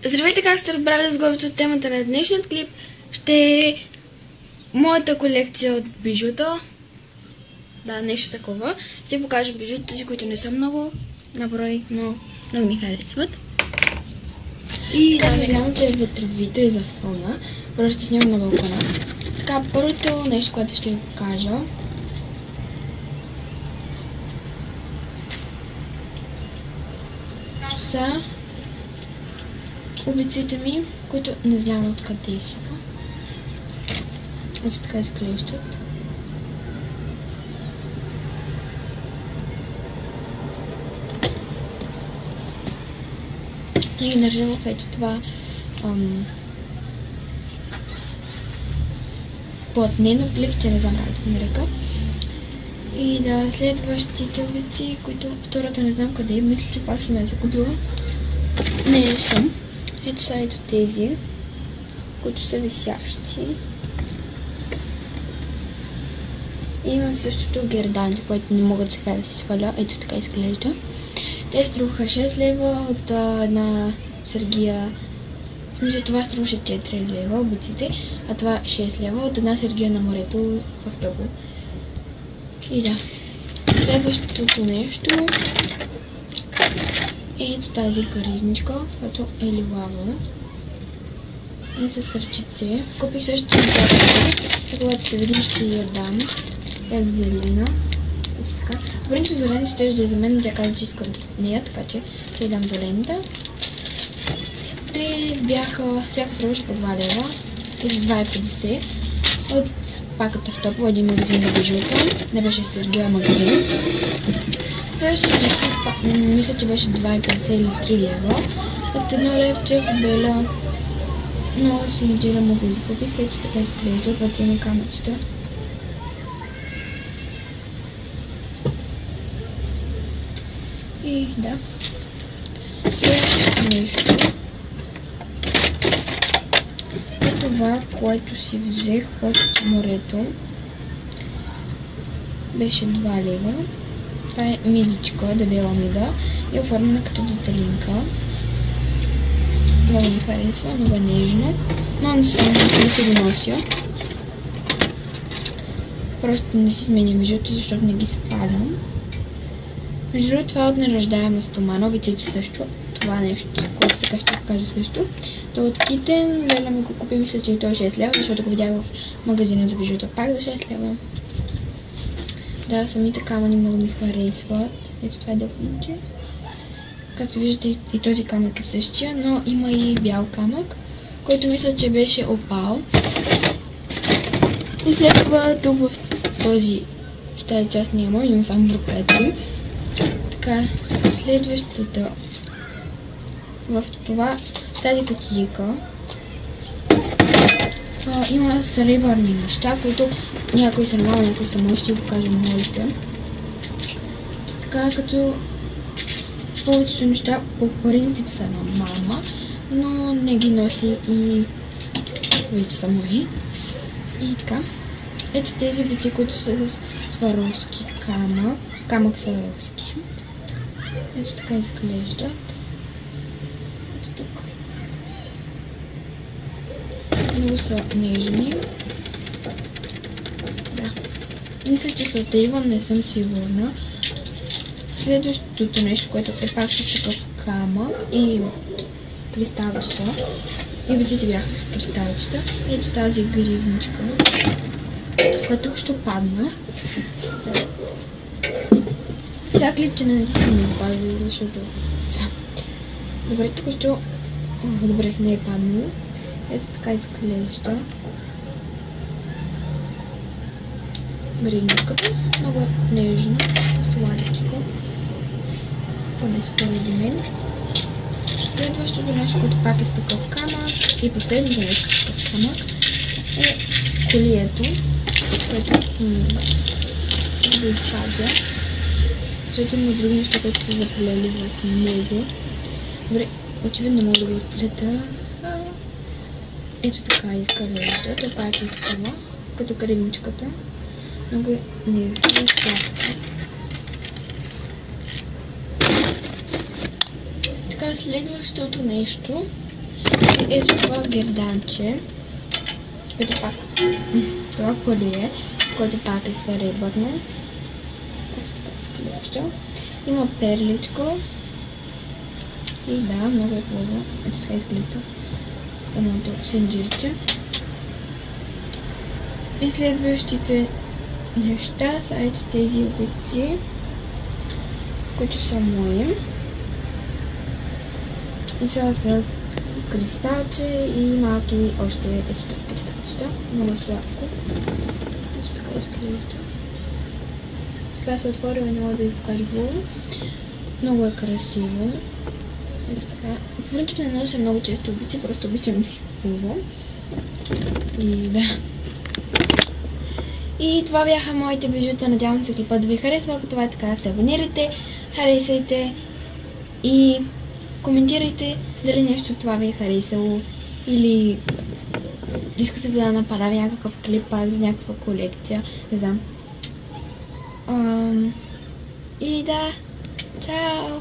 Здравейте, как сте разбрали сглобите от темата на днешният клип, ще е моята колекция от бижута. Да, нещо такова. Ще покажа бижутата, които не са много наброй, но много ми харесват. И да, знам, че е ветровито и за фона. Просто ще снимам на балкона. Така, първото нещо, което ще ви покажа, са обиците ми, които не знам откъде са. Ето така изглеждат. И държа в ето това платнено пликче, не знам как да го нарека. И да, следващите обици, които втората не знам къде е, мисля, че пак съм я загубила. Не съм. Ето са ето тези, които са висящи. И имам същото герданче, което не мога сега да си сваля. Ето така изглежда. Те струваха 6 лева от една сергия. В смисъл, това струваше 4 лева обиците, а това 6 лева от една сергия на морето в Ахтопол. И да, следващото нещо е ето тази гривничка, която е ливава и с сърчице. Купих също и когато се видим ще я дам. Е зелена. Ето така. В принцип зелена ще да е за мен, но тя каза, че иска нея, така че ще я дам зелената. Те бяха, всяка струваше по 2 лева или 2,50 от пакът Ахтопол, един магазин на бижута. Не беше Сергия магазин. Следващото нещо, мисля, че беше 2,50 или 3 лева. От едно левче в бела. Много симитира му го изгубих, ето така изглежда, вътре има камъчета. И да. Следващото нещо е това, което си взех от морето. Беше 2 лева. Това е мидичка, дебела мида и оформена като деталинка. Много ми харесва, много е нежно, но не си го нося. Просто не си сменя бижута, защото не ги свалям. Между другото, това от неръждаема стомана, обиците също. Това нещо, което сега ще покажа също. То от Китен, Леля ми го купи, мисля, че и той е 6 лева, защото го видях в магазина за бижута пак за 6 лева. Да, самите камъни много ми харесват. Ето това е делфинче. Както виждате, и този камък е същия, но има и бял камък, който мисля, че беше опал. И след това тук в тази част няма, имам само друпети. Така, следващата в тази кутийка има сребърни неща, които някои са нормални, някои са мои, ще ви покажа моите. Така, като повечето неща по принцип са на мама, но не ги носи и вече са мои. И така. Ето тези обици, които са с сваровски камък сваровски. Ето така изглеждат. Ето тук. Много са нежни. Да. Мисля, че са от Avon, не съм сигурна. Следващото нещо, което е пак с такъв камък и кристалчета. И обиците бяха с кристалчета. Ето тази гривничка, която ще падна. Тя клипче не ми падна, защото добре, тук ще... Добре, не е паднало. Ето така изглежда гривничката. Много нежна, сладичка. Поне според мен. Следващото нещо, което пак е с такъв камък, и последното нещо с такъв камък, е колието, което го изпадя. Защото има други неща, които са заполели в него. Добре, очевидно мога да го отплета. Ето така изглежда. Това пак е такова, като гривничката. Много нежно, сладко. Така, следващото нещо ето това герданче, което пак това полие, което пак е сребърно. Ето така изглежда. Има перличко. И да, много е хубаво. Ето така изглежда самото синджирче. И следващите неща са ето тези обици, които са мои. И са с кристалче и малки още кристалчета. Много сладко. Ето така изглежда. Сега се отворила и няма да ви покажа хубаво. Много е красиво. Ето така. В принцип не нося много често обици, просто обичам да си купувам. И да. И това бяха моите бижута. Надявам се клипът да ви харесва. Ако това е така, се абонирайте, харесайте и коментирайте дали нещо от това ви е харесало или искате да направя някакъв клип пак за някаква колекция. Не знам. И да, чао!